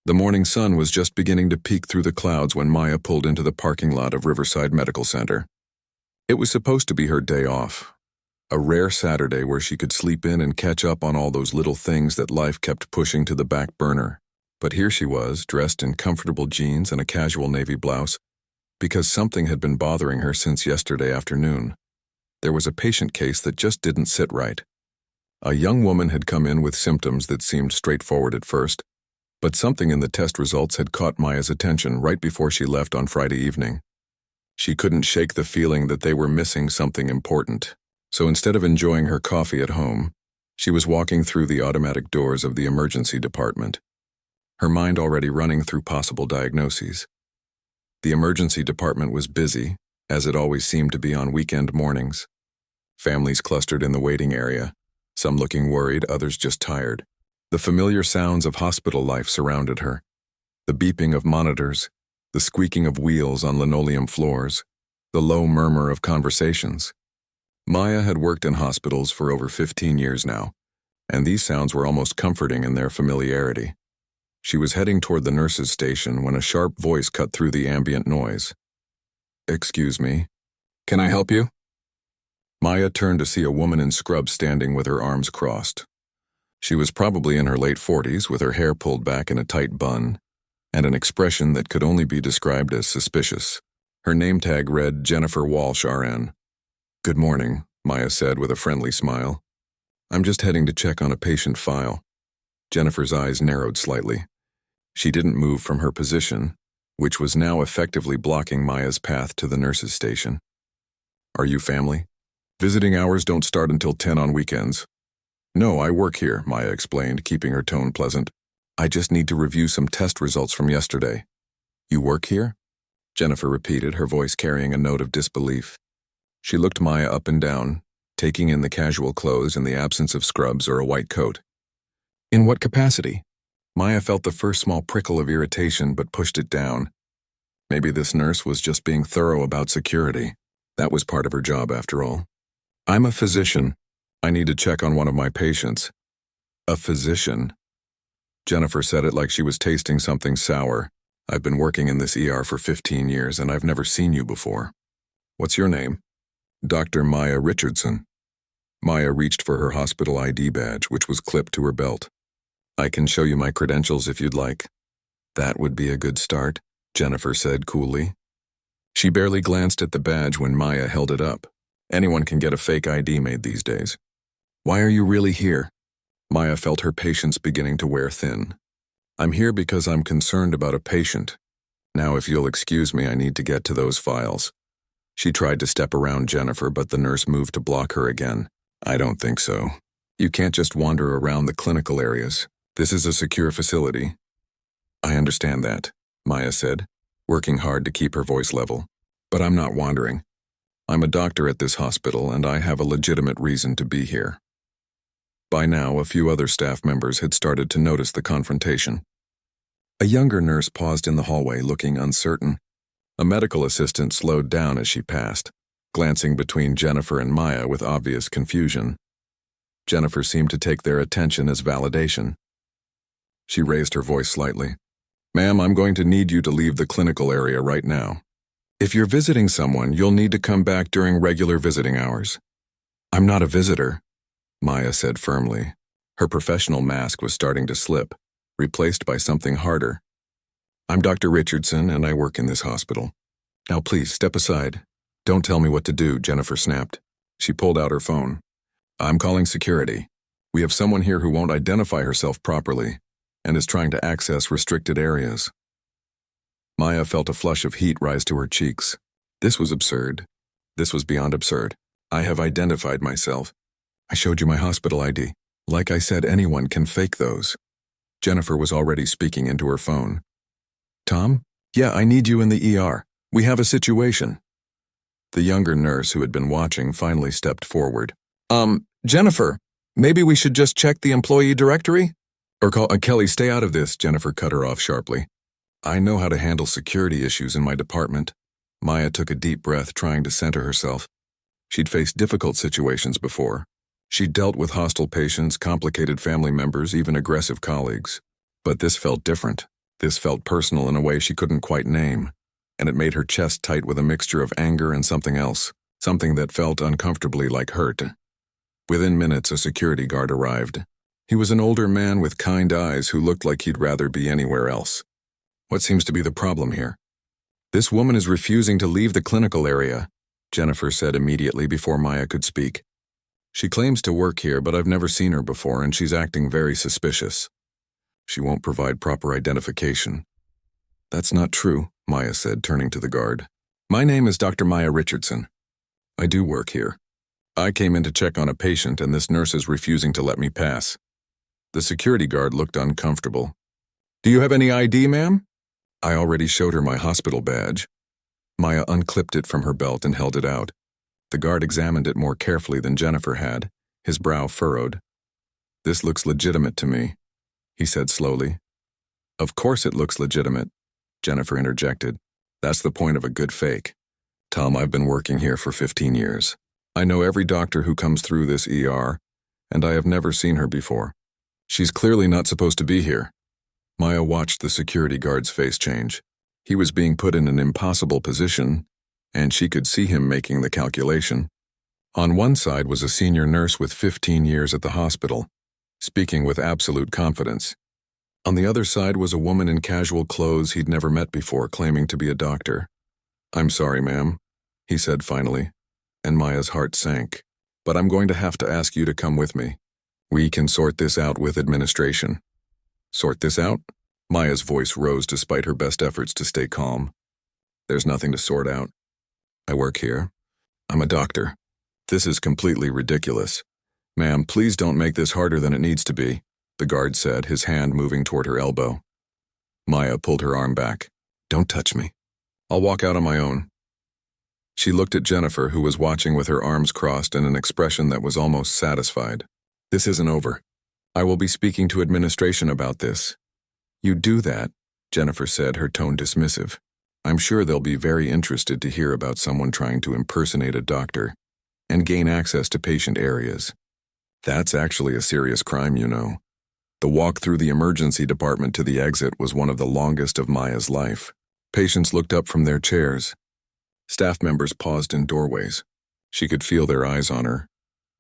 The morning sun was just beginning to peek through the clouds when Maya pulled into the parking lot of Riverside Medical Center. It was supposed to be her day off, a rare Saturday where she could sleep in and catch up on all those little things that life kept pushing to the back burner. But here she was, dressed in comfortable jeans and a casual navy blouse, because something had been bothering her since yesterday afternoon. There was a patient case that just didn't sit right. A young woman had come in with symptoms that seemed straightforward at first, but something in the test results had caught Maya's attention right before she left on Friday evening. She couldn't shake the feeling that they were missing something important, so instead of enjoying her coffee at home, she was walking through the automatic doors of the emergency department, her mind already running through possible diagnoses. The emergency department was busy, as it always seemed to be on weekend mornings. Families clustered in the waiting area, some looking worried, others just tired. The familiar sounds of hospital life surrounded her. The beeping of monitors, the squeaking of wheels on linoleum floors, the low murmur of conversations. Maya had worked in hospitals for over 15 years now, and these sounds were almost comforting in their familiarity. She was heading toward the nurse's station when a sharp voice cut through the ambient noise. "Excuse me, can I help you?" Maya turned to see a woman in scrubs standing with her arms crossed. She was probably in her late 40s with her hair pulled back in a tight bun, and an expression that could only be described as suspicious. Her name tag read Jennifer Walsh, RN. "Good morning," Maya said with a friendly smile. "I'm just heading to check on a patient file." Jennifer's eyes narrowed slightly. She didn't move from her position, which was now effectively blocking Maya's path to the nurse's station. "Are you family? Visiting hours don't start until 10 on weekends." "No, I work here," Maya explained, keeping her tone pleasant. "I just need to review some test results from yesterday." "You work here?" Jennifer repeated, her voice carrying a note of disbelief. She looked Maya up and down, taking in the casual clothes in the absence of scrubs or a white coat. "In what capacity?" Maya felt the first small prickle of irritation but pushed it down. Maybe this nurse was just being thorough about security. That was part of her job, after all. "I'm a physician. I need to check on one of my patients." "A physician?" Jennifer said it like she was tasting something sour. "I've been working in this ER for 15 years and I've never seen you before. What's your name?" "Dr. Maya Richardson." Maya reached for her hospital ID badge, which was clipped to her belt. "I can show you my credentials if you'd like." "That would be a good start," Jennifer said coolly. She barely glanced at the badge when Maya held it up. Anyone can get a fake ID made these days. "Why are you really here?" Maya felt her patience beginning to wear thin. "I'm here because I'm concerned about a patient. Now, if you'll excuse me, I need to get to those files." She tried to step around Jennifer, but the nurse moved to block her again. "I don't think so. You can't just wander around the clinical areas. This is a secure facility." "I understand that," Maya said, working hard to keep her voice level. "But I'm not wandering. I'm a doctor at this hospital, and I have a legitimate reason to be here." By now, a few other staff members had started to notice the confrontation. A younger nurse paused in the hallway, looking uncertain. A medical assistant slowed down as she passed, glancing between Jennifer and Maya with obvious confusion. Jennifer seemed to take their attention as validation. She raised her voice slightly. "Ma'am, I'm going to need you to leave the clinical area right now. If you're visiting someone, you'll need to come back during regular visiting hours." "I'm not a visitor," Maya said firmly. Her professional mask was starting to slip, replaced by something harder. "I'm Dr. Richardson, and I work in this hospital. Now please, step aside. Don't tell me what to do," Jennifer snapped. She pulled out her phone. "I'm calling security. We have someone here who won't identify herself properly and is trying to access restricted areas." Maya felt a flush of heat rise to her cheeks. This was absurd. This was beyond absurd. "I have identified myself. I showed you my hospital ID. Like I said, anyone can fake those." Jennifer was already speaking into her phone. "Tom? Yeah, I need you in the ER. We have a situation." The younger nurse who had been watching finally stepped forward. Jennifer, maybe we should just check the employee directory?" "Or call Kelly, stay out of this," Jennifer cut her off sharply. "I know how to handle security issues in my department." Maya took a deep breath, trying to center herself. She'd faced difficult situations before. She'd dealt with hostile patients, complicated family members, even aggressive colleagues. But this felt different. This felt personal in a way she couldn't quite name, and it made her chest tight with a mixture of anger and something else, something that felt uncomfortably like hurt. Within minutes, a security guard arrived. He was an older man with kind eyes who looked like he'd rather be anywhere else. What seems to be the problem here? This woman is refusing to leave the clinical area, Jennifer said immediately before Maya could speak. She claims to work here, but I've never seen her before, and she's acting very suspicious. She won't provide proper identification. That's not true, Maya said, turning to the guard. My name is Dr. Maya Richardson. I do work here. I came in to check on a patient, and this nurse is refusing to let me pass. The security guard looked uncomfortable. Do you have any ID, ma'am? I already showed her my hospital badge. Maya unclipped it from her belt and held it out. The guard examined it more carefully than Jennifer had, his brow furrowed. This looks legitimate to me, he said slowly. Of course it looks legitimate, Jennifer interjected. That's the point of a good fake. Tom, I've been working here for 15 years. I know every doctor who comes through this ER, and I have never seen her before. She's clearly not supposed to be here. Maya watched the security guard's face change. He was being put in an impossible position, and she could see him making the calculation. On one side was a senior nurse with 15 years at the hospital, speaking with absolute confidence. On the other side was a woman in casual clothes he'd never met before, claiming to be a doctor. I'm sorry, ma'am, he said finally, and Maya's heart sank. But I'm going to have to ask you to come with me. We can sort this out with administration. Sort this out? Maya's voice rose despite her best efforts to stay calm. There's nothing to sort out. I work here. I'm a doctor. This is completely ridiculous. Ma'am, please don't make this harder than it needs to be, the guard said, his hand moving toward her elbow. Maya pulled her arm back. Don't touch me. I'll walk out on my own. She looked at Jennifer, who was watching with her arms crossed and an expression that was almost satisfied. This isn't over. I will be speaking to administration about this. You do that, Jennifer said, her tone dismissive. I'm sure they'll be very interested to hear about someone trying to impersonate a doctor and gain access to patient areas. That's actually a serious crime, you know. The walk through the emergency department to the exit was one of the longest of Maya's life. Patients looked up from their chairs. Staff members paused in doorways. She could feel their eyes on her,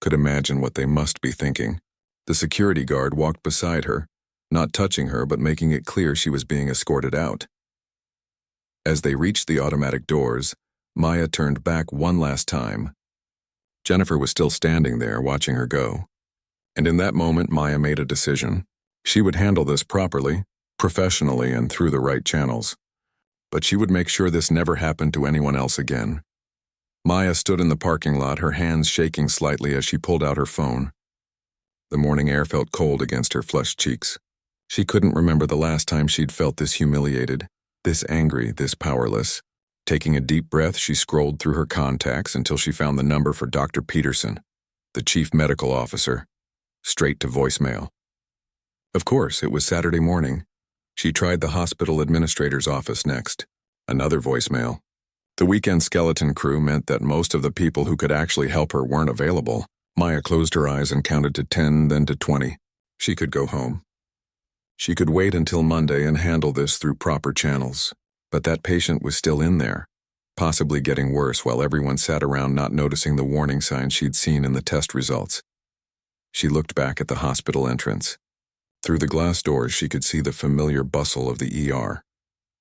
could imagine what they must be thinking. The security guard walked beside her, not touching her but making it clear she was being escorted out. As they reached the automatic doors, Maya turned back one last time. Jennifer was still standing there, watching her go. And in that moment, Maya made a decision. She would handle this properly, professionally, and through the right channels. But she would make sure this never happened to anyone else again. Maya stood in the parking lot, her hands shaking slightly as she pulled out her phone. The morning air felt cold against her flushed cheeks. She couldn't remember the last time she'd felt this humiliated, this angry, this powerless. Taking a deep breath, she scrolled through her contacts until she found the number for Dr. Peterson, the chief medical officer. Straight to voicemail. Of course, it was Saturday morning. She tried the hospital administrator's office next. Another voicemail. The weekend skeleton crew meant that most of the people who could actually help her weren't available. Maya closed her eyes and counted to 10, then to 20. She could go home. She could wait until Monday and handle this through proper channels. But that patient was still in there, possibly getting worse while everyone sat around not noticing the warning signs she'd seen in the test results. She looked back at the hospital entrance. Through the glass doors, she could see the familiar bustle of the ER.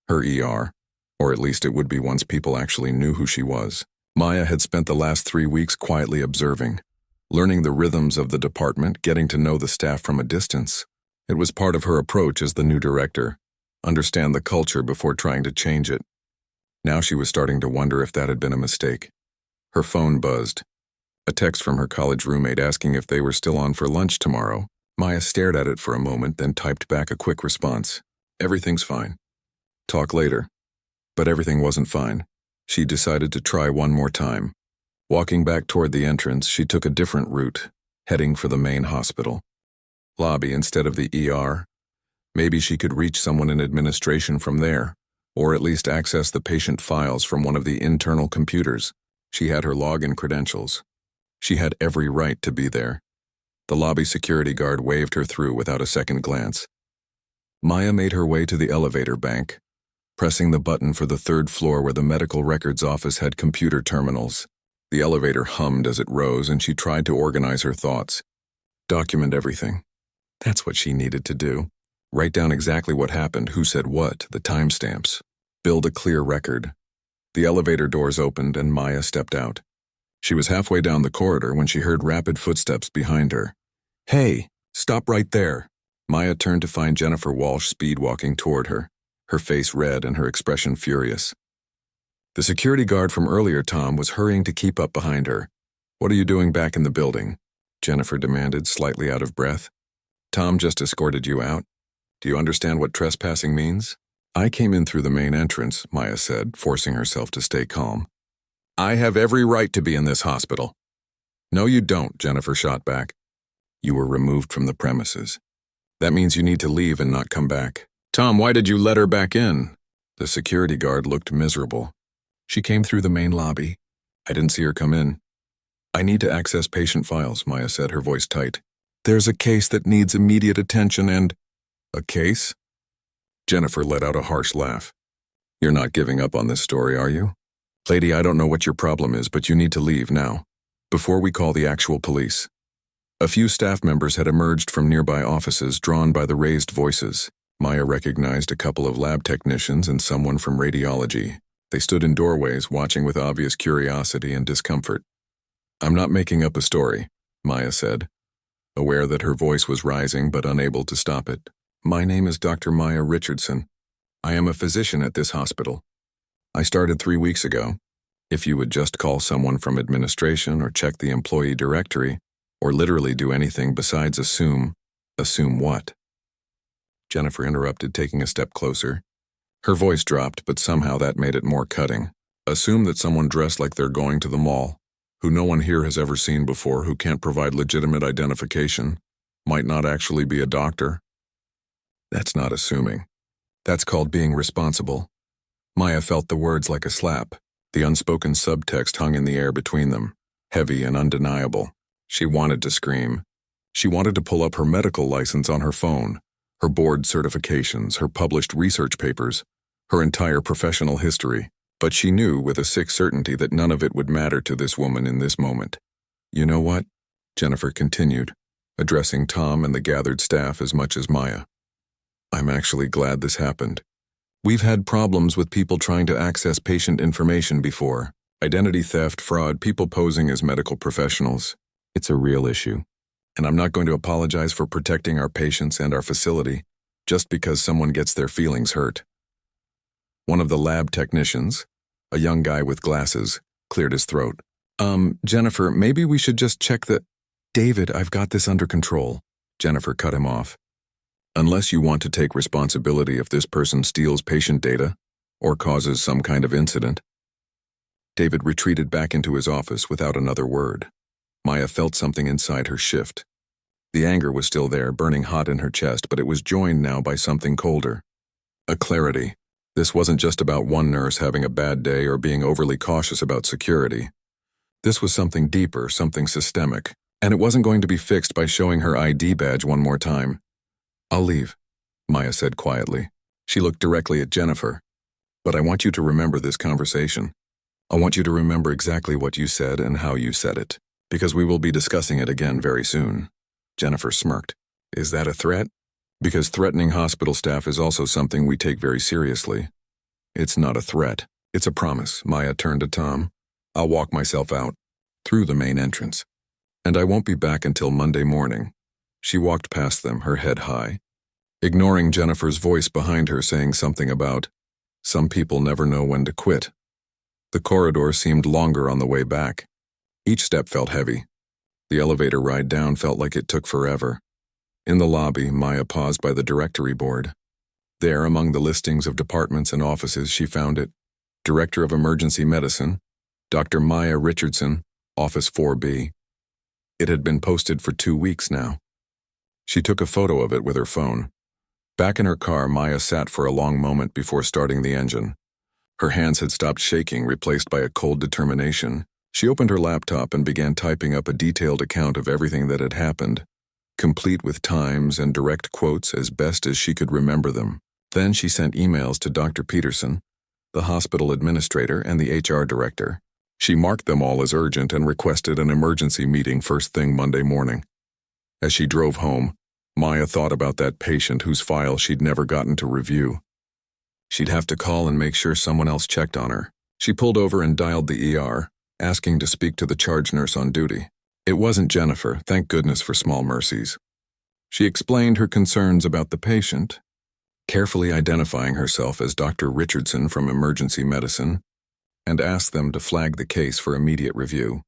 Her ER, or at least it would be once people actually knew who she was. Maya had spent the last 3 weeks quietly observing, learning the rhythms of the department, getting to know the staff from a distance. It was part of her approach as the new director. Understand the culture before trying to change it. Now she was starting to wonder if that had been a mistake. Her phone buzzed. A text from her college roommate asking if they were still on for lunch tomorrow. Maya stared at it for a moment, then typed back a quick response. Everything's fine. Talk later. But everything wasn't fine. She decided to try one more time. Walking back toward the entrance, she took a different route, heading for the main hospital lobby instead of the ER. Maybe she could reach someone in administration from there, or at least access the patient files from one of the internal computers. She had her login credentials. She had every right to be there. The lobby security guard waved her through without a second glance. Maya made her way to the elevator bank, pressing the button for the third floor where the medical records office had computer terminals. The elevator hummed as it rose, and she tried to organize her thoughts. Document everything. That's what she needed to do. Write down exactly what happened, who said what, the timestamps. Build a clear record. The elevator doors opened and Maya stepped out. She was halfway down the corridor when she heard rapid footsteps behind her. "Hey, stop right there." Maya turned to find Jennifer Walsh speed-walking toward her, her face red and her expression furious. The security guard from earlier, Tom, was hurrying to keep up behind her. "What are you doing back in the building?" Jennifer demanded, slightly out of breath. "Tom just escorted you out. Do you understand what trespassing means?" "I came in through the main entrance," Maya said, forcing herself to stay calm. "I have every right to be in this hospital." "No, you don't," Jennifer shot back. "You were removed from the premises. That means you need to leave and not come back." "Tom, why did you let her back in?" The security guard looked miserable. "She came through the main lobby. I didn't see her come in." "I need to access patient files," Maya said, her voice tight. "There's a case that needs immediate attention and—" "A case?" Jennifer let out a harsh laugh. "You're not giving up on this story, are you? Lady, I don't know what your problem is, but you need to leave now, before we call the actual police." A few staff members had emerged from nearby offices, drawn by the raised voices. Maya recognized a couple of lab technicians and someone from radiology. They stood in doorways, watching with obvious curiosity and discomfort. "I'm not making up a story," Maya said, aware that her voice was rising but unable to stop it. "My name is Dr. Maya Richardson. I am a physician at this hospital. I started 3 weeks ago. If you would just call someone from administration or check the employee directory, or literally do anything besides assume." "Assume what?" Jennifer interrupted, taking a step closer. Her voice dropped, but somehow that made it more cutting. "Assume that someone dressed like they're going to the mall, who no one here has ever seen before, who can't provide legitimate identification, might not actually be a doctor." "That's not assuming. That's called being responsible." Maya felt the words like a slap. The unspoken subtext hung in the air between them, heavy and undeniable. She wanted to scream. She wanted to pull up her medical license on her phone, her board certifications, her published research papers, her entire professional history, but she knew with a sick certainty that none of it would matter to this woman in this moment. "You know what?" Jennifer continued, addressing Tom and the gathered staff as much as Maya. "I'm actually glad this happened. We've had problems with people trying to access patient information before. Identity theft, fraud, people posing as medical professionals. It's a real issue. And I'm not going to apologize for protecting our patients and our facility just because someone gets their feelings hurt." One of the lab technicians, a young guy with glasses, cleared his throat. Jennifer, maybe we should just check the—" "David, I've got this under control." Jennifer cut him off. "Unless you want to take responsibility if this person steals patient data or causes some kind of incident." David retreated back into his office without another word. Maya felt something inside her shift. The anger was still there, burning hot in her chest, but it was joined now by something colder. A clarity. This wasn't just about one nurse having a bad day or being overly cautious about security. This was something deeper, something systemic, and it wasn't going to be fixed by showing her ID badge one more time. "I'll leave," Maya said quietly. She looked directly at Jennifer. "But I want you to remember this conversation. I want you to remember exactly what you said and how you said it, because we will be discussing it again very soon." Jennifer smirked. "Is that a threat?" "Because threatening hospital staff is also something we take very seriously." "It's not a threat. It's a promise." Maya turned to Tom. "I'll walk myself out, through the main entrance. And I won't be back until Monday morning." She walked past them, her head high, ignoring Jennifer's voice behind her saying something about, "Some people never know when to quit." The corridor seemed longer on the way back. Each step felt heavy. The elevator ride down felt like it took forever. In the lobby, Maya paused by the directory board. There, among the listings of departments and offices, she found it. Director of Emergency Medicine, Dr. Maya Richardson, Office 4B. It had been posted for 2 weeks now. She took a photo of it with her phone. Back in her car, Maya sat for a long moment before starting the engine. Her hands had stopped shaking, replaced by a cold determination. She opened her laptop and began typing up a detailed account of everything that had happened. complete with times and direct quotes as best as she could remember them. Then she sent emails to Dr. Peterson, the hospital administrator, and the HR director. She marked them all as urgent and requested an emergency meeting first thing Monday morning. As she drove home, Maya thought about that patient whose file she'd never gotten to review. She'd have to call and make sure someone else checked on her. She pulled over and dialed the ER, asking to speak to the charge nurse on duty. It wasn't Jennifer, thank goodness for small mercies. She explained her concerns about the patient, carefully identifying herself as Dr. Richardson from emergency medicine, and asked them to flag the case for immediate review.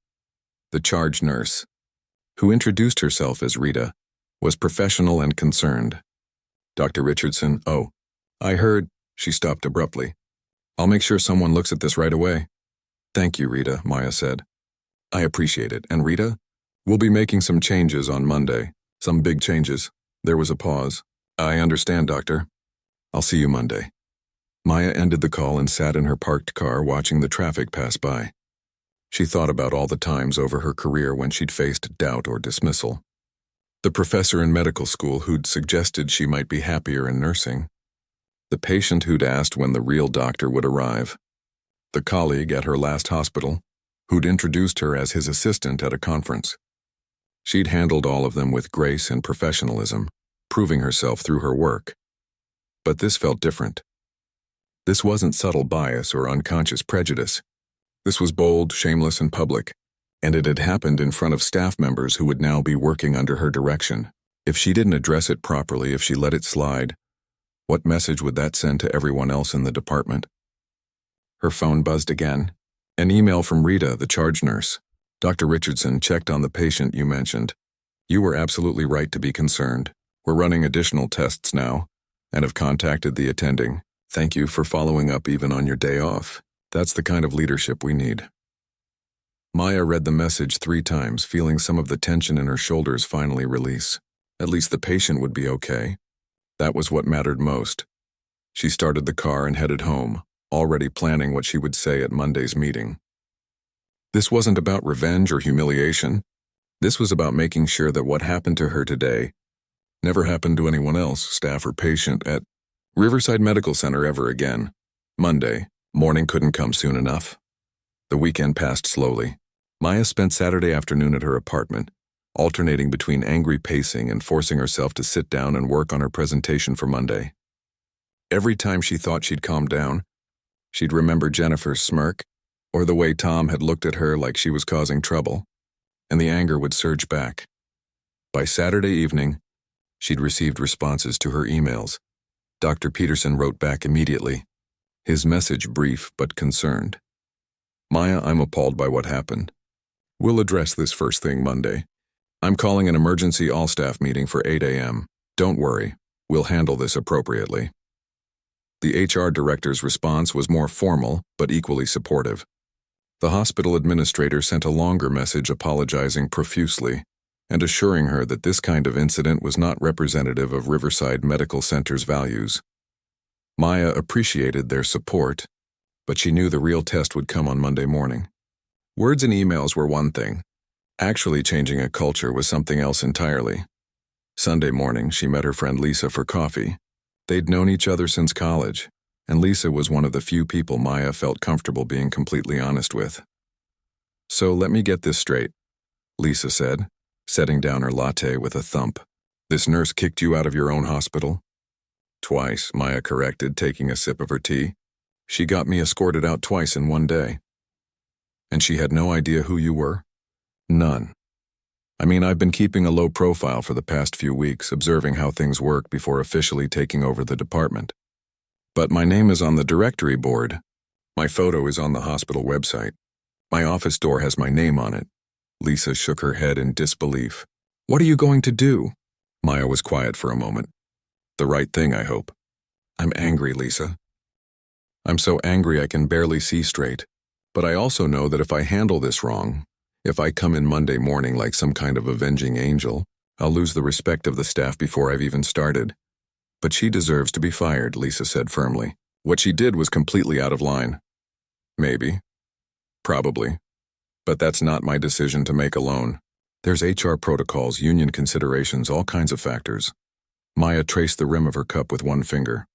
The charge nurse, who introduced herself as Rita, was professional and concerned. Dr. Richardson, "Oh, I heard," she stopped abruptly. "I'll make sure someone looks at this right away." "Thank you, Rita," Maya said. "I appreciate it. And Rita, we'll be making some changes on Monday. Some big changes." There was a pause. "I understand, doctor. I'll see you Monday." Maya ended the call and sat in her parked car watching the traffic pass by. She thought about all the times over her career when she'd faced doubt or dismissal. The professor in medical school who'd suggested she might be happier in nursing. The patient who'd asked when the real doctor would arrive. The colleague at her last hospital who'd introduced her as his assistant at a conference. She'd handled all of them with grace and professionalism, proving herself through her work. But this felt different. This wasn't subtle bias or unconscious prejudice. This was bold, shameless, and public, and it had happened in front of staff members who would now be working under her direction. If she didn't address it properly, if she let it slide, what message would that send to everyone else in the department? Her phone buzzed again. An email from Rita, the charge nurse. "Dr. Richardson checked on the patient you mentioned. You were absolutely right to be concerned. We're running additional tests now, and have contacted the attending. Thank you for following up even on your day off. That's the kind of leadership we need." Maya read the message 3 times, feeling some of the tension in her shoulders finally release. At least the patient would be okay. That was what mattered most. She started the car and headed home, already planning what she would say at Monday's meeting. This wasn't about revenge or humiliation. This was about making sure that what happened to her today never happened to anyone else, staff or patient, at Riverside Medical Center ever again. Monday morning couldn't come soon enough. The weekend passed slowly. Maya spent Saturday afternoon at her apartment, alternating between angry pacing and forcing herself to sit down and work on her presentation for Monday. Every time she thought she'd calmed down, she'd remember Jennifer's smirk, or the way Tom had looked at her like she was causing trouble, and the anger would surge back. By Saturday evening, she'd received responses to her emails. Dr. Peterson wrote back immediately, his message brief but concerned. "Maya, I'm appalled by what happened. We'll address this first thing Monday. I'm calling an emergency all-staff meeting for 8 a.m. Don't worry, we'll handle this appropriately." The HR director's response was more formal but equally supportive. The hospital administrator sent a longer message apologizing profusely and assuring her that this kind of incident was not representative of Riverside Medical Center's values. Maya appreciated their support, but she knew the real test would come on Monday morning. Words and emails were one thing. Actually changing a culture was something else entirely. Sunday morning, she met her friend Lisa for coffee. They'd known each other since college, and Lisa was one of the few people Maya felt comfortable being completely honest with. "So let me get this straight," Lisa said, setting down her latte with a thump. "This nurse kicked you out of your own hospital?" "Twice," Maya corrected, taking a sip of her tea. "She got me escorted out twice in one day." "And she had no idea who you were?" "None. I mean, I've been keeping a low profile for the past few weeks, observing how things work before officially taking over the department. But my name is on the directory board. My photo is on the hospital website. My office door has my name on it." Lisa shook her head in disbelief. "What are you going to do?" Maya was quiet for a moment. "The right thing, I hope." "I'm angry, Lisa. I'm so angry I can barely see straight. But I also know that if I handle this wrong, if I come in Monday morning like some kind of avenging angel, I'll lose the respect of the staff before I've even started." "But she deserves to be fired," Lisa said firmly. "What she did was completely out of line." "Maybe. Probably. But that's not my decision to make alone. There's HR protocols, union considerations, all kinds of factors. Maya traced the rim of her cup with one finger.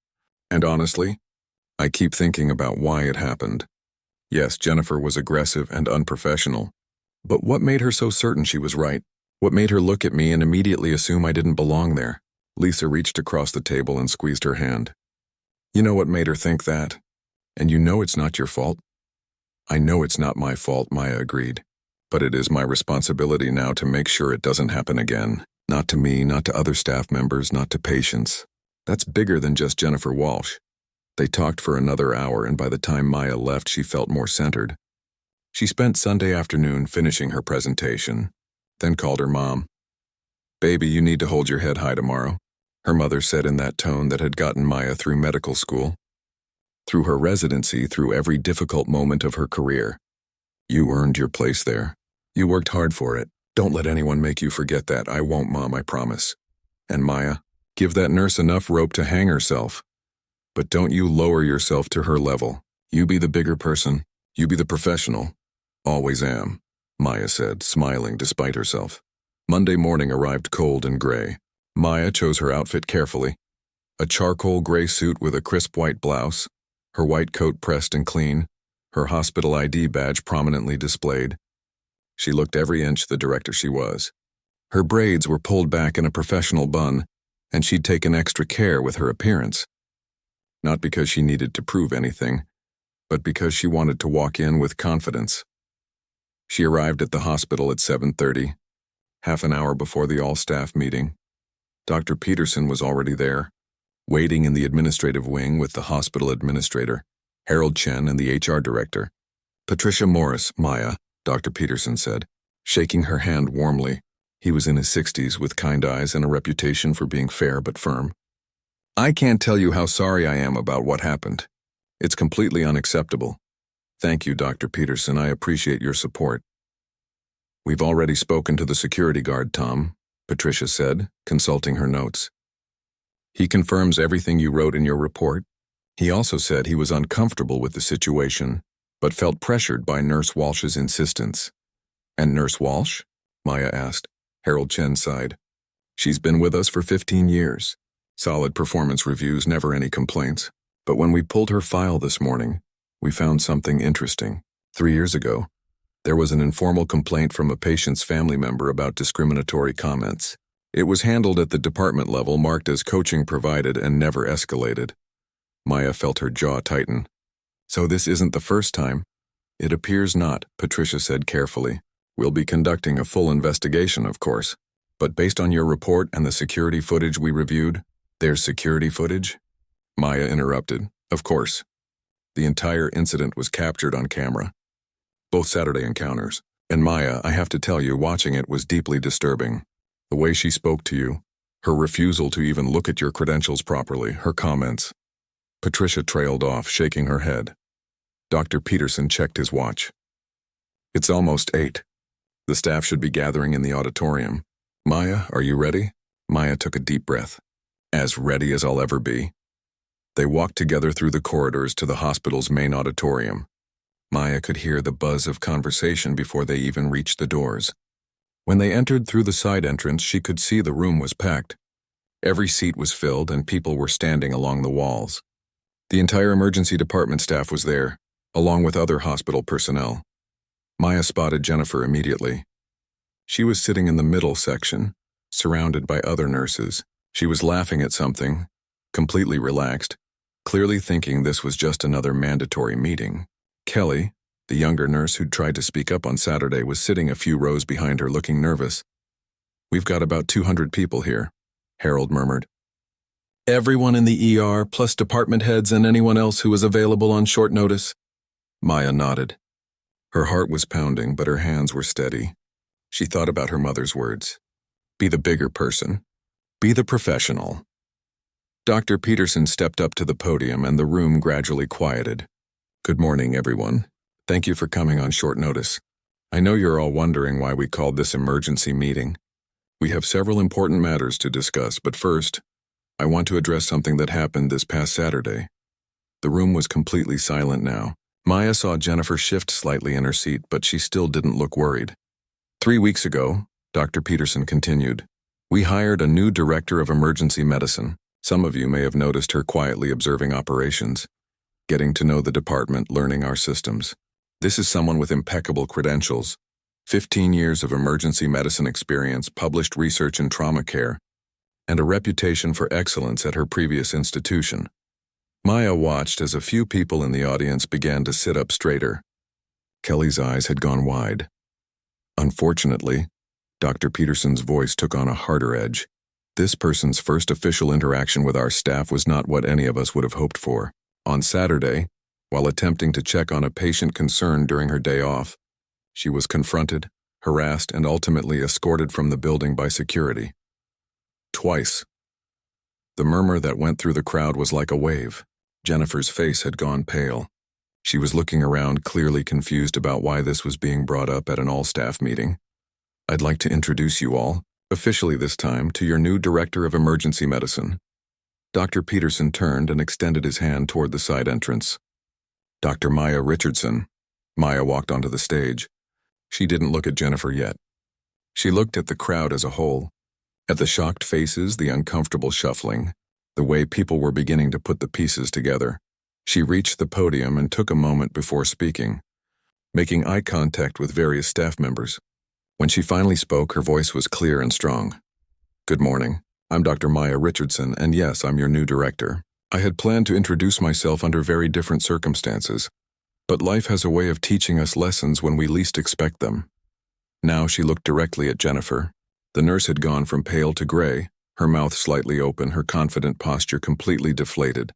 And honestly, I keep thinking about why it happened. Yes, Jennifer was aggressive and unprofessional. But what made her so certain she was right? What made her look at me and immediately assume I didn't belong there? Lisa reached across the table and squeezed her hand. You know what made her think that? And you know it's not your fault? I know it's not my fault, Maya agreed. But it is my responsibility now to make sure it doesn't happen again. Not to me, not to other staff members, not to patients. That's bigger than just Jennifer Walsh. They talked for another hour, and by the time Maya left, she felt more centered. She spent Sunday afternoon finishing her presentation, then called her mom. Baby, you need to hold your head high tomorrow, her mother said in that tone that had gotten Maya through medical school, through her residency, through every difficult moment of her career. You earned your place there. You worked hard for it. Don't let anyone make you forget that. I won't, Mom, I promise. And Maya, give that nurse enough rope to hang herself. But don't you lower yourself to her level. You be the bigger person. You be the professional. Always am, Maya said, smiling despite herself. Monday morning arrived cold and gray. Maya chose her outfit carefully. A charcoal gray suit with a crisp white blouse, her white coat pressed and clean, her hospital ID badge prominently displayed. She looked every inch the director she was. Her braids were pulled back in a professional bun, and she'd taken extra care with her appearance. Not because she needed to prove anything, but because she wanted to walk in with confidence. She arrived at the hospital at 7:30, half an hour before the all-staff meeting. Dr. Peterson was already there, waiting in the administrative wing with the hospital administrator, Harold Chen, and the HR director. Patricia Morris, Maya, Dr. Peterson said, shaking her hand warmly. He was in his 60s with kind eyes and a reputation for being fair but firm. I can't tell you how sorry I am about what happened. It's completely unacceptable. Thank you, Dr. Peterson. I appreciate your support. We've already spoken to the security guard, Tom, Patricia said, consulting her notes. He confirms everything you wrote in your report. He also said he was uncomfortable with the situation, but felt pressured by Nurse Walsh's insistence. And Nurse Walsh? Maya asked. Harold Chen sighed. She's been with us for 15 years. Solid performance reviews, never any complaints. But when we pulled her file this morning, we found something interesting. 3 years ago, there was an informal complaint from a patient's family member about discriminatory comments. It was handled at the department level, marked as coaching provided, and never escalated. Maya felt her jaw tighten. So this isn't the first time? It appears not, Patricia said carefully. We'll be conducting a full investigation, of course. But based on your report and the security footage we reviewed, there's security footage? Maya interrupted. Of course. The entire incident was captured on camera. Both Saturday encounters. And Maya, I have to tell you, watching it was deeply disturbing. The way she spoke to you, her refusal to even look at your credentials properly, her comments. Patricia trailed off, shaking her head. Dr. Peterson checked his watch. It's almost 8. The staff should be gathering in the auditorium. Maya, are you ready? Maya took a deep breath. As ready as I'll ever be. They walked together through the corridors to the hospital's main auditorium. Maya could hear the buzz of conversation before they even reached the doors. When they entered through the side entrance, she could see the room was packed. Every seat was filled and people were standing along the walls. The entire emergency department staff was there, along with other hospital personnel. Maya spotted Jennifer immediately. She was sitting in the middle section, surrounded by other nurses. She was laughing at something, completely relaxed, clearly thinking this was just another mandatory meeting. Kelly, the younger nurse who'd tried to speak up on Saturday, was sitting a few rows behind her, looking nervous. We've got about 200 people here, Harold murmured. Everyone in the ER, plus department heads and anyone else who was available on short notice? Maya nodded. Her heart was pounding, but her hands were steady. She thought about her mother's words. Be the bigger person. Be the professional. Dr. Peterson stepped up to the podium and the room gradually quieted. Good morning, everyone. Thank you for coming on short notice. I know you're all wondering why we called this emergency meeting. We have several important matters to discuss, but first, I want to address something that happened this past Saturday. The room was completely silent now. Maya saw Jennifer shift slightly in her seat, but she still didn't look worried. 3 weeks ago, Dr. Peterson continued. We hired a new director of emergency medicine. Some of you may have noticed her quietly observing operations, getting to know the department, learning our systems. This is someone with impeccable credentials, 15 years of emergency medicine experience, published research in trauma care, and a reputation for excellence at her previous institution. Maya watched as a few people in the audience began to sit up straighter. Kelly's eyes had gone wide. Unfortunately, Dr. Peterson's voice took on a harder edge. This person's first official interaction with our staff was not what any of us would have hoped for. On Saturday, while attempting to check on a patient concerned during her day off, she was confronted, harassed, and ultimately escorted from the building by security. Twice. The murmur that went through the crowd was like a wave. Jennifer's face had gone pale. She was looking around, clearly confused about why this was being brought up at an all-staff meeting. I'd like to introduce you all, officially this time, to your new director of emergency medicine. Dr. Peterson turned and extended his hand toward the side entrance. Dr. Maya Richardson. Maya walked onto the stage. She didn't look at Jennifer yet. She looked at the crowd as a whole, at the shocked faces, the uncomfortable shuffling, the way people were beginning to put the pieces together. She reached the podium and took a moment before speaking, making eye contact with various staff members. When she finally spoke, her voice was clear and strong. Good morning. I'm Dr. Maya Richardson, and yes, I'm your new director. I had planned to introduce myself under very different circumstances, but life has a way of teaching us lessons when we least expect them. Now she looked directly at Jennifer. The nurse had gone from pale to gray, her mouth slightly open, her confident posture completely deflated.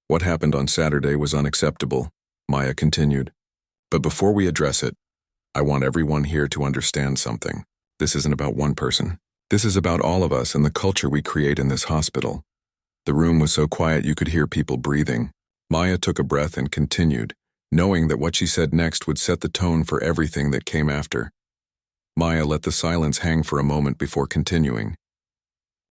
What happened on Saturday was unacceptable, Maya continued. But before we address it, I want everyone here to understand something. This isn't about one person. This is about all of us and the culture we create in this hospital. The room was so quiet you could hear people breathing. Maya took a breath and continued, knowing that what she said next would set the tone for everything that came after. Maya let the silence hang for a moment before continuing.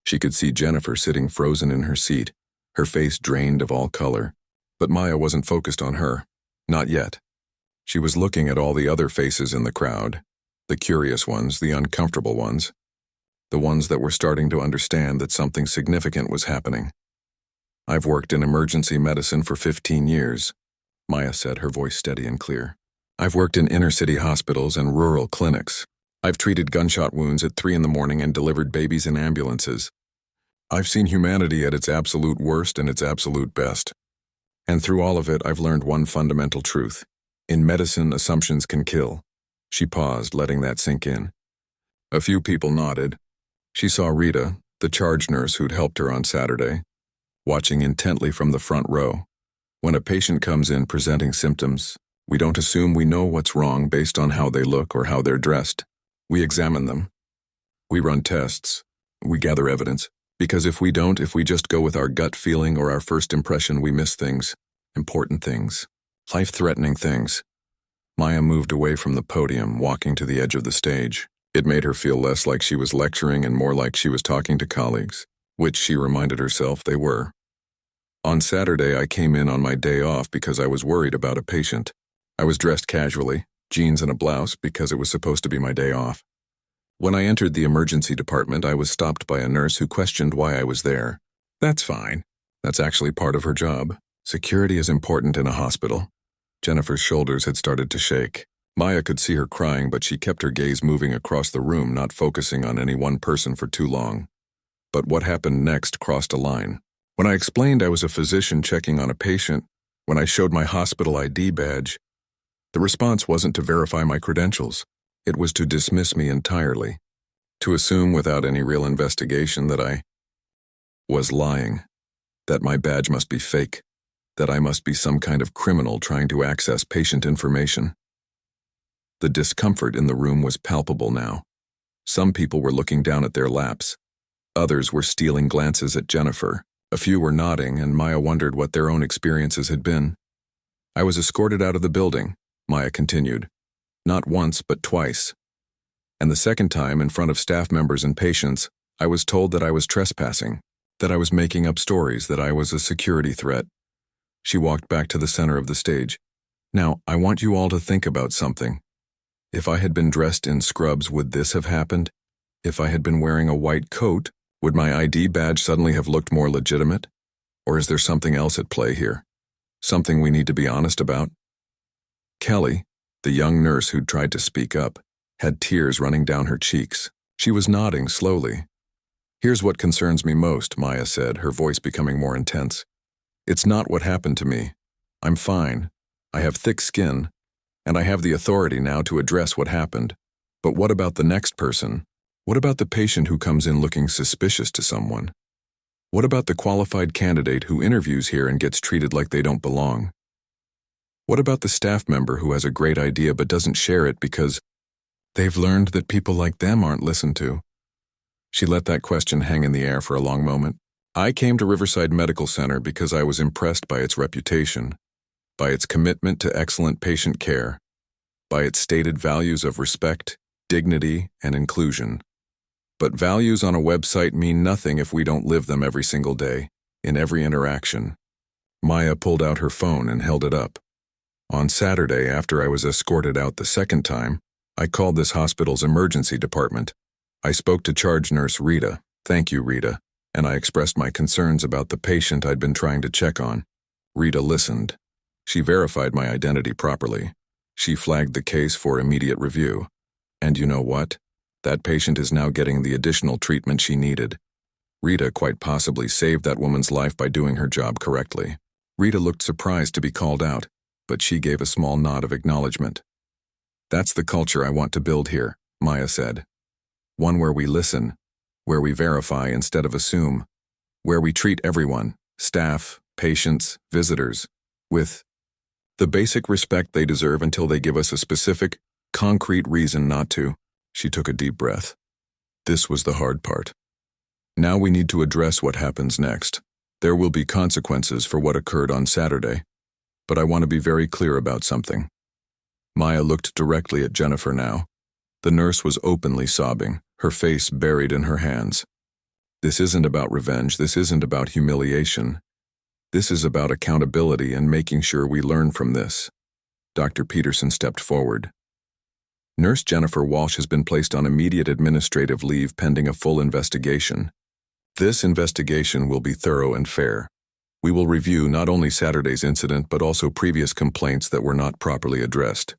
She could see Jennifer sitting frozen in her seat, her face drained of all color. But Maya wasn't focused on her. Not yet. She was looking at all the other faces in the crowd, the curious ones, the uncomfortable ones, the ones that were starting to understand that something significant was happening. I've worked in emergency medicine for 15 years, Maya said, her voice steady and clear. I've worked in inner-city hospitals and rural clinics. I've treated gunshot wounds at 3 a.m. and delivered babies in ambulances. I've seen humanity at its absolute worst and its absolute best. And through all of it, I've learned one fundamental truth. In medicine, assumptions can kill. She paused, letting that sink in. A few people nodded. She saw Rita, the charge nurse who'd helped her on Saturday, watching intently from the front row. When a patient comes in presenting symptoms, we don't assume we know what's wrong based on how they look or how they're dressed. We examine them. We run tests. We gather evidence. Because if we just go with our gut feeling or our first impression, we miss things. Important things. Life-threatening things. Maya moved away from the podium, walking to the edge of the stage. It made her feel less like she was lecturing and more like she was talking to colleagues, which she reminded herself they were. On Saturday, I came in on my day off because I was worried about a patient. I was dressed casually, jeans and a blouse, because it was supposed to be my day off. When I entered the emergency department, I was stopped by a nurse who questioned why I was there. That's fine. That's actually part of her job. Security is important in a hospital. Jennifer's shoulders had started to shake. Maya could see her crying, but she kept her gaze moving across the room, not focusing on any one person for too long. But what happened next crossed a line. When I explained I was a physician checking on a patient, when I showed my hospital ID badge, the response wasn't to verify my credentials. It was to dismiss me entirely, to assume without any real investigation that I was lying, that my badge must be fake, that I must be some kind of criminal trying to access patient information. The discomfort in the room was palpable now. Some people were looking down at their laps. Others were stealing glances at Jennifer. A few were nodding, and Maya wondered what their own experiences had been. I was escorted out of the building, Maya continued. Not once, but twice. And the second time, in front of staff members and patients, I was told that I was trespassing, that I was making up stories, that I was a security threat. She walked back to the center of the stage. Now, I want you all to think about something. If I had been dressed in scrubs, would this have happened? If I had been wearing a white coat, would my ID badge suddenly have looked more legitimate? Or is there something else at play here? Something we need to be honest about? Kelly, the young nurse who'd tried to speak up, had tears running down her cheeks. She was nodding slowly. "Here's what concerns me most," Maya said, her voice becoming more intense. "It's not what happened to me. I'm fine. I have thick skin, and I have the authority now to address what happened. But what about the next person? What about the patient who comes in looking suspicious to someone? What about the qualified candidate who interviews here and gets treated like they don't belong? What about the staff member who has a great idea but doesn't share it because they've learned that people like them aren't listened to?" She let that question hang in the air for a long moment. "I came to Riverside Medical Center because I was impressed by its reputation, by its commitment to excellent patient care, by its stated values of respect, dignity, and inclusion. But values on a website mean nothing if we don't live them every single day, in every interaction." Maya pulled out her phone and held it up. "On Saturday, after I was escorted out the second time, I called this hospital's emergency department. I spoke to charge nurse Rita, thank you Rita, and I expressed my concerns about the patient I'd been trying to check on. Rita listened. She verified my identity properly. She flagged the case for immediate review. And you know what? That patient is now getting the additional treatment she needed. Rita quite possibly saved that woman's life by doing her job correctly." Rita looked surprised to be called out, but she gave a small nod of acknowledgement. "That's the culture I want to build here," Maya said. "One where we listen, where we verify instead of assume, where we treat everyone, staff, patients, visitors, with the basic respect they deserve until they give us a specific, concrete reason not to." She took a deep breath. This was the hard part. Now we need to address what happens next. There will be consequences for what occurred on Saturday. But I want to be very clear about something. Maya looked directly at Jennifer now. The nurse was openly sobbing, her face buried in her hands. "This isn't about revenge. This isn't about humiliation. This is about accountability and making sure we learn from this." Dr. Peterson stepped forward. "Nurse Jennifer Walsh has been placed on immediate administrative leave pending a full investigation. This investigation will be thorough and fair. We will review not only Saturday's incident but also previous complaints that were not properly addressed.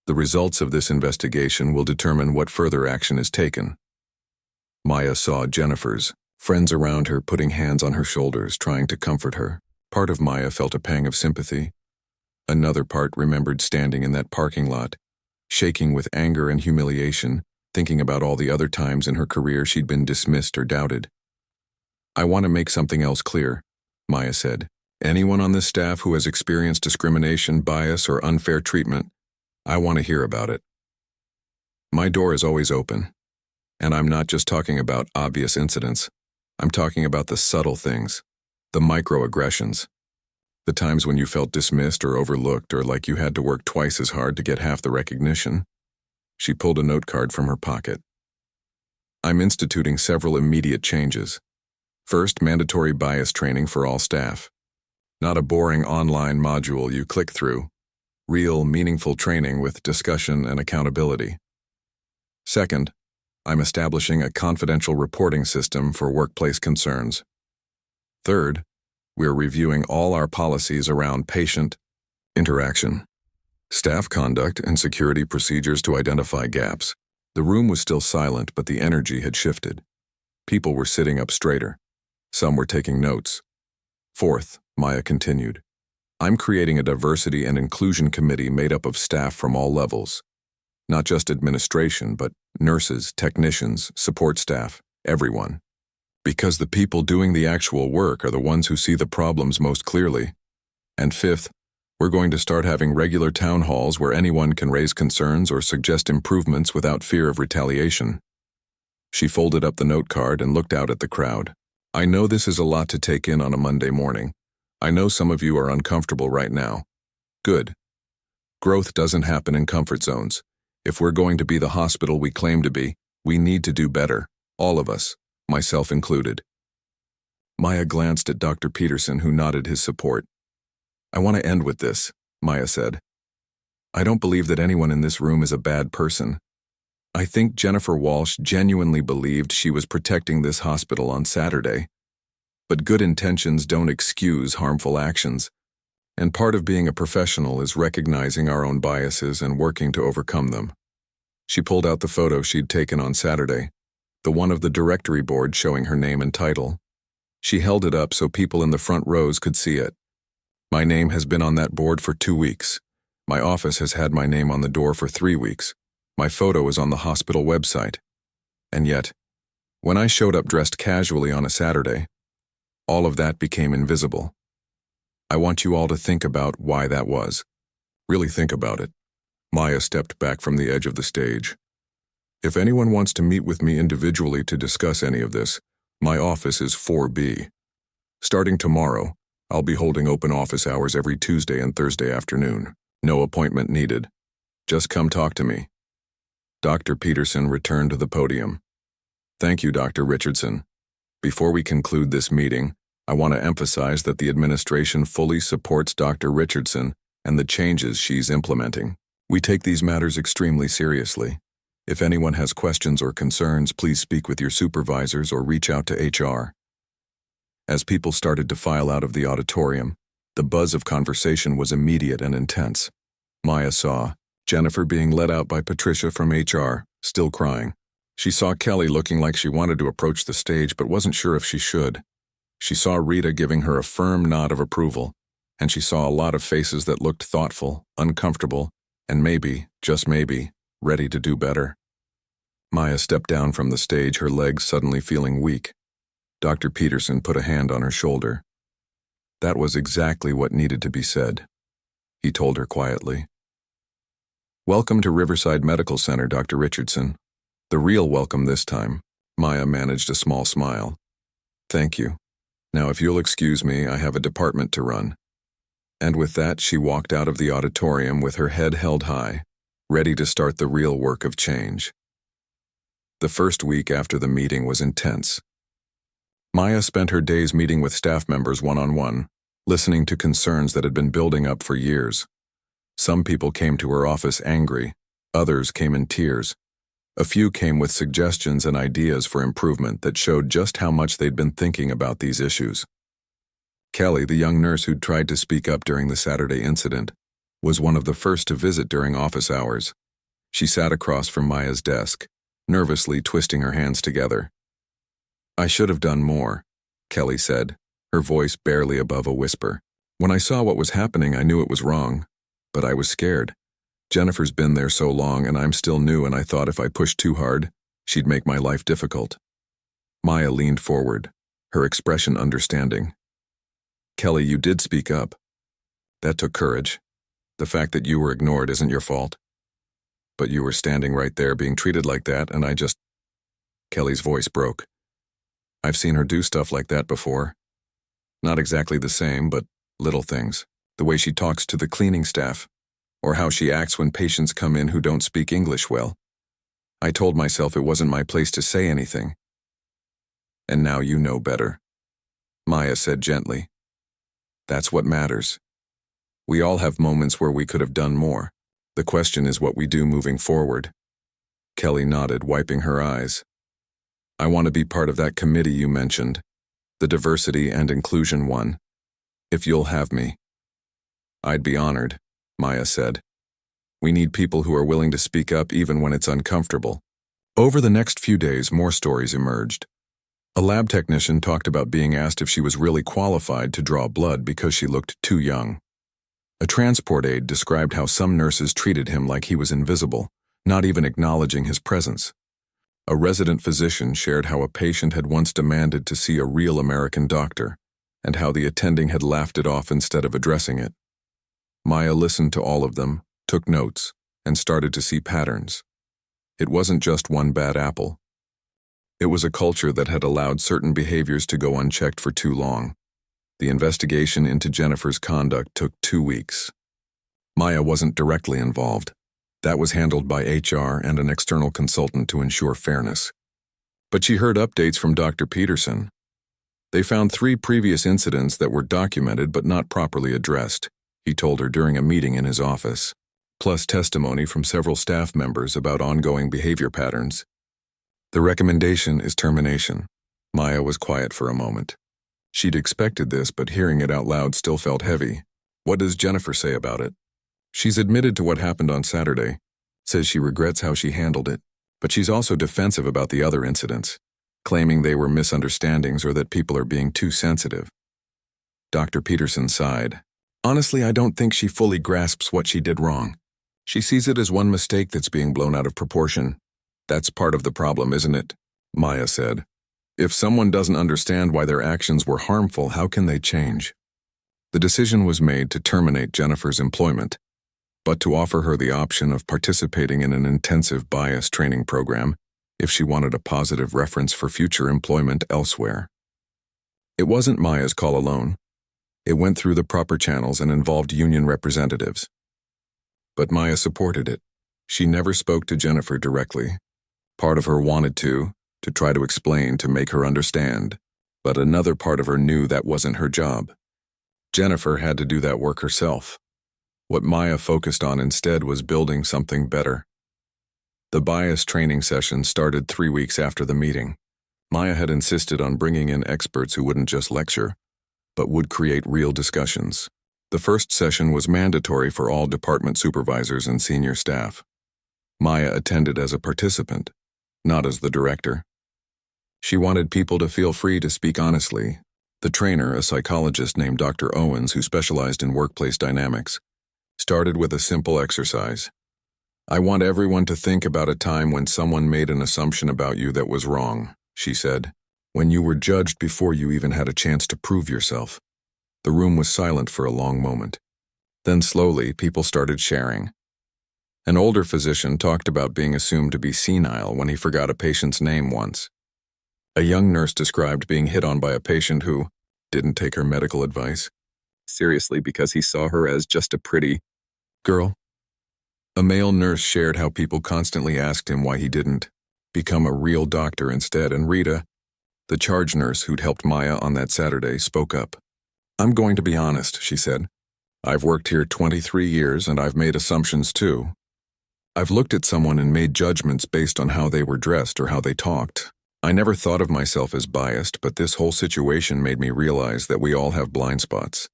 The results of this investigation will determine what further action is taken." Maya saw Jennifer's friends around her putting hands on her shoulders, trying to comfort her. Part of Maya felt a pang of sympathy. Another part remembered standing in that parking lot, shaking with anger and humiliation, thinking about all the other times in her career she'd been dismissed or doubted. "I want to make something else clear," Maya said. "Anyone on this staff who has experienced discrimination, bias, or unfair treatment, I want to hear about it. My door is always open. And I'm not just talking about obvious incidents. I'm talking about the subtle things, the microaggressions, the times when you felt dismissed or overlooked or like you had to work twice as hard to get half the recognition." She pulled a note card from her pocket. "I'm instituting several immediate changes. First, mandatory bias training for all staff. Not a boring online module you click through. Real, meaningful training with discussion and accountability. Second, I'm establishing a confidential reporting system for workplace concerns. Third, we're reviewing all our policies around patient interaction, staff conduct, and security procedures to identify gaps." The room was still silent, but the energy had shifted. People were sitting up straighter. Some were taking notes. "Fourth," Maya continued, "I'm creating a diversity and inclusion committee made up of staff from all levels. Not just administration, but nurses, technicians, support staff, everyone. Because the people doing the actual work are the ones who see the problems most clearly. And fifth, we're going to start having regular town halls where anyone can raise concerns or suggest improvements without fear of retaliation." She folded up the note card and looked out at the crowd. "I know this is a lot to take in on a Monday morning. I know some of you are uncomfortable right now. Good. Growth doesn't happen in comfort zones. If we're going to be the hospital we claim to be, we need to do better, all of us, myself included." Maya glanced at Dr. Peterson, who nodded his support. "I want to end with this," Maya said. I don't believe that anyone in this room is a bad person. I think Jennifer Walsh genuinely believed she was protecting this hospital on Saturday. But good intentions don't excuse harmful actions, and part of being a professional is recognizing our own biases and working to overcome them. She pulled out the photo she'd taken on Saturday, the one of the directory board showing her name and title. She held it up so people in the front rows could see it. My name has been on that board for 2 weeks. My office has had my name on the door for 3 weeks. My photo is on the hospital website. And yet, when I showed up dressed casually on a Saturday, all of that became invisible. I want you all to think about why that was. Really think about it. Maya stepped back from the edge of the stage. If anyone wants to meet with me individually to discuss any of this, my office is 4B. Starting tomorrow, I'll be holding open office hours every Tuesday and Thursday afternoon. No appointment needed. Just come talk to me. Dr. Peterson returned to the podium. Thank you, Dr. Richardson. Before we conclude this meeting, I want to emphasize that the administration fully supports Dr. Richardson and the changes she's implementing. We take these matters extremely seriously. If anyone has questions or concerns, please speak with your supervisors or reach out to HR. As people started to file out of the auditorium, the buzz of conversation was immediate and intense. Maya saw Jennifer being led out by Patricia from HR, still crying. She saw Kelly looking like she wanted to approach the stage but wasn't sure if she should. She saw Rita giving her a firm nod of approval, and she saw a lot of faces that looked thoughtful, uncomfortable, and maybe, just maybe, ready to do better. Maya stepped down from the stage, her legs suddenly feeling weak. Dr. Peterson put a hand on her shoulder. That was exactly what needed to be said, he told her quietly. Welcome to Riverside Medical Center, Dr. Richardson. The real welcome this time. Maya managed a small smile. Thank you. Now if you'll excuse me, I have a department to run. And with that, she walked out of the auditorium with her head held high, ready to start the real work of change. The first week after the meeting was intense. Maya spent her days meeting with staff members one-on-one, listening to concerns that had been building up for years. Some people came to her office angry, others came in tears. A few came with suggestions and ideas for improvement that showed just how much they'd been thinking about these issues. Kelly, the young nurse who'd tried to speak up during the Saturday incident, was one of the first to visit during office hours. She sat across from Maya's desk, nervously twisting her hands together. I should have done more, Kelly said, her voice barely above a whisper. When I saw what was happening, I knew it was wrong, but I was scared. Jennifer's been there so long and I'm still new, and I thought if I pushed too hard, she'd make my life difficult. Maya leaned forward, her expression understanding. Kelly, you did speak up. That took courage. The fact that you were ignored isn't your fault. But you were standing right there being treated like that, and I just... Kelly's voice broke. I've seen her do stuff like that before. Not exactly the same, but little things. The way she talks to the cleaning staff, or how she acts when patients come in who don't speak English well. I told myself it wasn't my place to say anything. And now you know better, Maya said gently. That's what matters. We all have moments where we could have done more. The question is what we do moving forward. Kelly nodded, wiping her eyes. I want to be part of that committee you mentioned, the diversity and inclusion one. If you'll have me. I'd be honored, Maya said. We need people who are willing to speak up even when it's uncomfortable. Over the next few days, more stories emerged. A lab technician talked about being asked if she was really qualified to draw blood because she looked too young. A transport aide described how some nurses treated him like he was invisible, not even acknowledging his presence. A resident physician shared how a patient had once demanded to see a real American doctor, and how the attending had laughed it off instead of addressing it. Maya listened to all of them, took notes, and started to see patterns. It wasn't just one bad apple. It was a culture that had allowed certain behaviors to go unchecked for too long. The investigation into Jennifer's conduct took 2 weeks. Maya wasn't directly involved. That was handled by HR and an external consultant to ensure fairness. But she heard updates from Dr. Peterson. They found 3 previous incidents that were documented but not properly addressed, he told her during a meeting in his office. plus testimony from several staff members about ongoing behavior patterns. The recommendation is termination. Maya was quiet for a moment. She'd expected this, but hearing it out loud still felt heavy. What does Jennifer say about it? She's admitted to what happened on Saturday, says she regrets how she handled it, but she's also defensive about the other incidents, claiming they were misunderstandings or that people are being too sensitive. Dr. Peterson sighed. Honestly, I don't think she fully grasps what she did wrong. She sees it as one mistake that's being blown out of proportion. That's part of the problem, isn't it? Maya said. If someone doesn't understand why their actions were harmful, how can they change? The decision was made to terminate Jennifer's employment, but to offer her the option of participating in an intensive bias training program if she wanted a positive reference for future employment elsewhere. It wasn't Maya's call alone. It went through the proper channels and involved union representatives. But Maya supported it. She never spoke to Jennifer directly. Part of her wanted to try to explain, to make her understand, but another part of her knew that wasn't her job. Jennifer had to do that work herself. What Maya focused on instead was building something better. The bias training session started 3 weeks after the meeting. Maya had insisted on bringing in experts who wouldn't just lecture, but would create real discussions. The first session was mandatory for all department supervisors and senior staff. Maya attended as a participant, not as the director. She wanted people to feel free to speak honestly. The trainer, a psychologist named Dr. Owens who specialized in workplace dynamics, started with a simple exercise. I want everyone to think about a time when someone made an assumption about you that was wrong, she said, when you were judged before you even had a chance to prove yourself. The room was silent for a long moment. Then slowly, people started sharing. An older physician talked about being assumed to be senile when he forgot a patient's name once. A young nurse described being hit on by a patient who didn't take her medical advice seriously because he saw her as just a pretty girl. A male nurse shared how people constantly asked him why he didn't become a real doctor instead, and Rita, the charge nurse who'd helped Maya on that Saturday, spoke up. I'm going to be honest, she said. I've worked here 23 years and I've made assumptions too. I've looked at someone and made judgments based on how they were dressed or how they talked. I never thought of myself as biased, but this whole situation made me realize that we all have blind spots.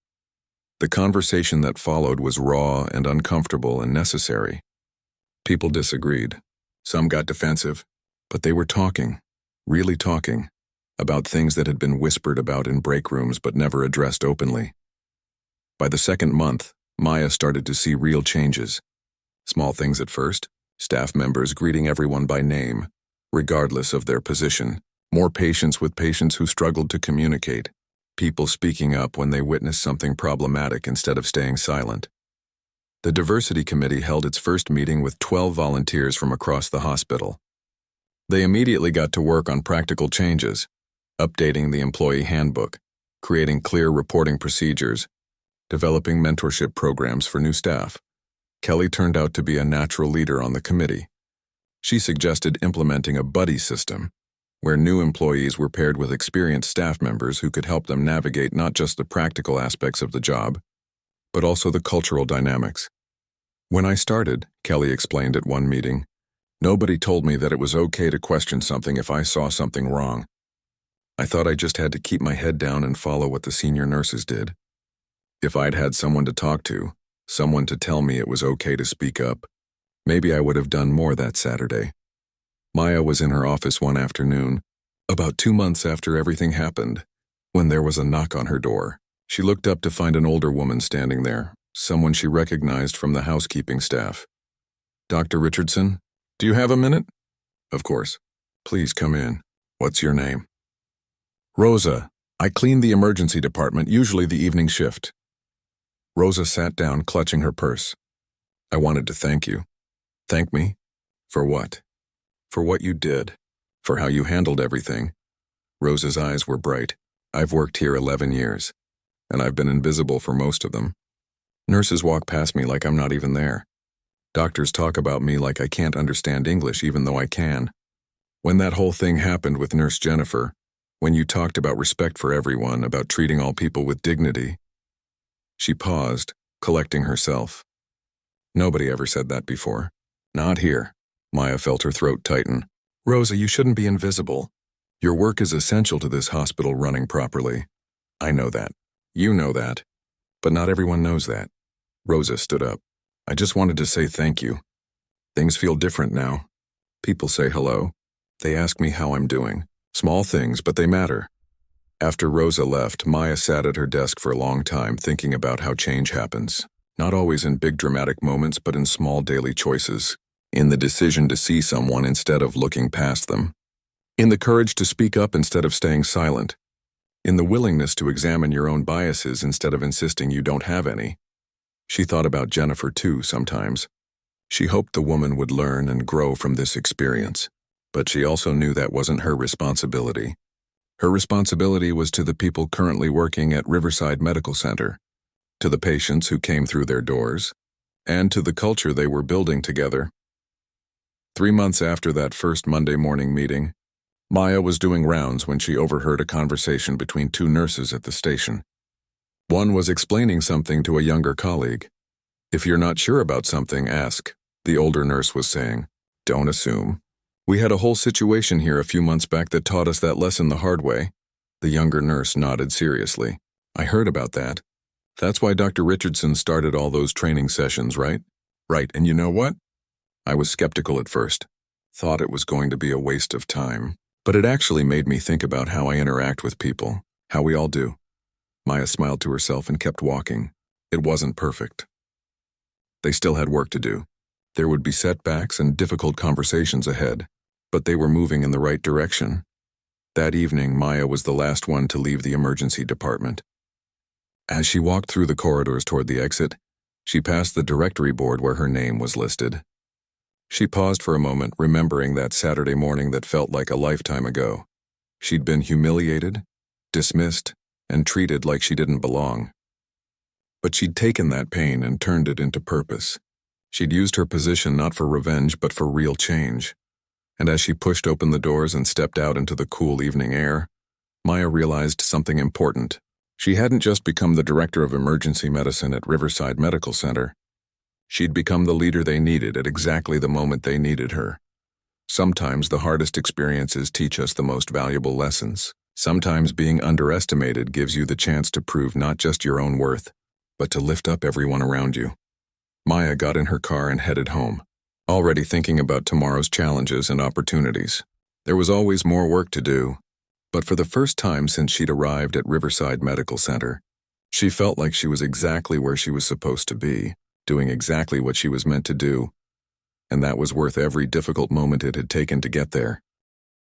The conversation that followed was raw and uncomfortable and necessary. People disagreed. Some got defensive, but they were talking, really talking, about things that had been whispered about in break rooms but never addressed openly. By the second month, Maya started to see real changes. Small things at first, staff members greeting everyone by name, regardless of their position, more patience with patients who struggled to communicate, people speaking up when they witnessed something problematic instead of staying silent. The Diversity Committee held its first meeting with 12 volunteers from across the hospital. They immediately got to work on practical changes, updating the employee handbook, creating clear reporting procedures, developing mentorship programs for new staff. Kelly turned out to be a natural leader on the committee. She suggested implementing a buddy system, where new employees were paired with experienced staff members who could help them navigate not just the practical aspects of the job, but also the cultural dynamics. When I started, Kelly explained at one meeting, nobody told me that it was okay to question something if I saw something wrong. I thought I just had to keep my head down and follow what the senior nurses did. If I'd had someone to talk to, someone to tell me it was okay to speak up, maybe I would have done more that Saturday. Maya was in her office one afternoon, about 2 months after everything happened, when there was a knock on her door. She looked up to find an older woman standing there, someone she recognized from the housekeeping staff. Dr. Richardson, do you have a minute? Of course. Please come in. What's your name? Rosa. I clean the emergency department, usually the evening shift. Rosa sat down, clutching her purse. I wanted to thank you. Thank me? For what? For what you did. For how you handled everything. Rosa's eyes were bright. I've worked here 11 years, and I've been invisible for most of them. Nurses walk past me like I'm not even there. Doctors talk about me like I can't understand English even though I can. When that whole thing happened with Nurse Jennifer, when you talked about respect for everyone, about treating all people with dignity. She paused, collecting herself. Nobody ever said that before. Not here. Maya felt her throat tighten. Rosa, you shouldn't be invisible. Your work is essential to this hospital running properly. I know that. You know that. But not everyone knows that. Rosa stood up. I just wanted to say thank you. Things feel different now. People say hello. They ask me how I'm doing. Small things, but they matter. After Rosa left, Maya sat at her desk for a long time thinking about how change happens. Not always in big dramatic moments, but in small daily choices. In the decision to see someone instead of looking past them. In the courage to speak up instead of staying silent. In the willingness to examine your own biases instead of insisting you don't have any. She thought about Jennifer too sometimes. She hoped the woman would learn and grow from this experience. But she also knew that wasn't her responsibility. Her responsibility was to the people currently working at Riverside Medical Center, to the patients who came through their doors, and to the culture they were building together. 3 months after that first Monday morning meeting, Maya was doing rounds when she overheard a conversation between 2 nurses at the station. One was explaining something to a younger colleague. If you're not sure about something, ask, the older nurse was saying. Don't assume. We had a whole situation here a few months back that taught us that lesson the hard way. The younger nurse nodded seriously. I heard about that. That's why Dr. Richardson started all those training sessions, right? Right, and you know what? I was skeptical at first. Thought it was going to be a waste of time. But it actually made me think about how I interact with people, how we all do. Maya smiled to herself and kept walking. It wasn't perfect. They still had work to do. There would be setbacks and difficult conversations ahead, but they were moving in the right direction. That evening, Maya was the last one to leave the emergency department. As she walked through the corridors toward the exit, she passed the directory board where her name was listed. She paused for a moment, remembering that Saturday morning that felt like a lifetime ago. She'd been humiliated, dismissed, and treated like she didn't belong. But she'd taken that pain and turned it into purpose. She'd used her position not for revenge, but for real change. And as she pushed open the doors and stepped out into the cool evening air, Maya realized something important. She hadn't just become the director of emergency medicine at Riverside Medical Center. She'd become the leader they needed at exactly the moment they needed her. Sometimes the hardest experiences teach us the most valuable lessons. Sometimes being underestimated gives you the chance to prove not just your own worth, but to lift up everyone around you. Maya got in her car and headed home, already thinking about tomorrow's challenges and opportunities. There was always more work to do, but for the first time since she'd arrived at Riverside Medical Center, she felt like she was exactly where she was supposed to be, doing exactly what she was meant to do, and that was worth every difficult moment it had taken to get there.